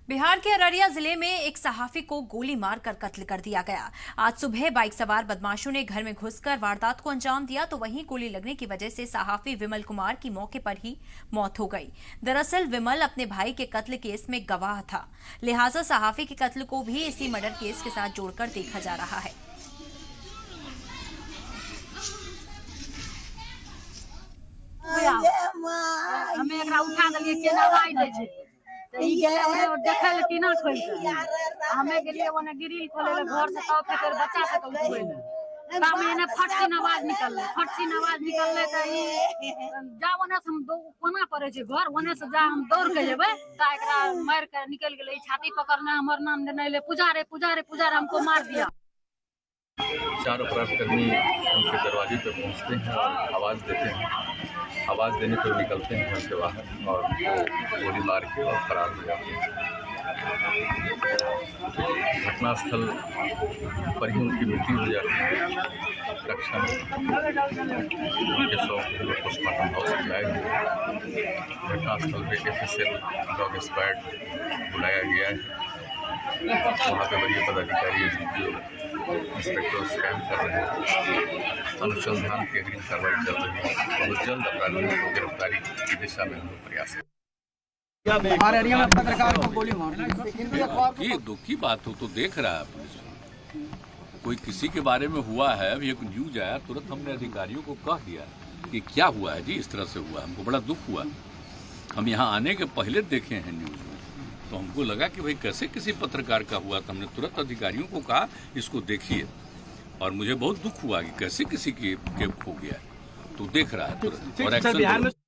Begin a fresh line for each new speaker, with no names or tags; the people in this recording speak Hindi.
बिहार के अररिया जिले में एक सहाफी को गोली मारकर कत्ल कर दिया गया। आज सुबह बाइक सवार बदमाशों ने घर में घुसकर वारदात को अंजाम दिया तो वहीं गोली लगने की वजह से सहाफी विमल कुमार की मौके पर ही मौत हो गई। दरअसल विमल अपने भाई के कत्ल केस में गवाह था, लिहाजा सहाफी के कत्ल को भी इसी मर्डर केस के साथ जोड़कर देखा जा रहा है।
हमें एकरा उठा देलिए केना भाई दै छै त ई गेले ओने देखै ले टीना खोल के हमें गेलिए ओने ग्रिल खोले ले घर से तब फेर बच्चा से तो उठबै ले तामे एने फटसिन आवाज निकलले त ई जा ओने से हम कोना पड़े छै घर ओने से जा हम दौड़ के जेबै त एकरा मार के निकल गेलै छाती पकड़ना हमर नाम लेने ले पुजारे हमको मार दिया।
चार अपराधकर्मी उनके दरवाजे पर पहुंचते हैं और आवाज़ देते हैं। आवाज़ देने पर निकलते हैं घर से बाहर और वो गोली मार के और फरार हो जाते हैं। घटनास्थल पर ही उनकी मृत्यु हो जाती है। रक्षा में उनके शव पोस्टमार्टम हाउस में लाए हुए घटनास्थल पर FSL डॉग स्क्वाड बुलाया गया है। वहाँ पे वरीय पदाधिकारी इंस्पेक्टर स्कैन कर रहे हैं, अनुसंधान की अग्रिम कार्रवाई चल रही है। बहुत जल्द अपराधियों को गिरफ्तारी की दिशा में हम प्रयास करें।
हमारे एरिया में पत्रकार को गोली मार
ये दुख की बात हो तो देख रहा है पुलिस। कोई किसी के बारे में हुआ है, अभी एक न्यूज आया, तुरंत हमने अधिकारियों को कह दिया कि क्या हुआ है जी, इस तरह से हुआ, हमको बड़ा दुख हुआ। हम यहाँ आने के पहले देखे हैं न्यूज में, तो हमको लगा कि भाई कैसे किसी पत्रकार का हुआ, तो हमने तुरंत अधिकारियों को कहा इसको देखिए, और मुझे बहुत दुख हुआ कि कैसे किसी के हो गया, तो देख रहा है तुरंत और एक्शन।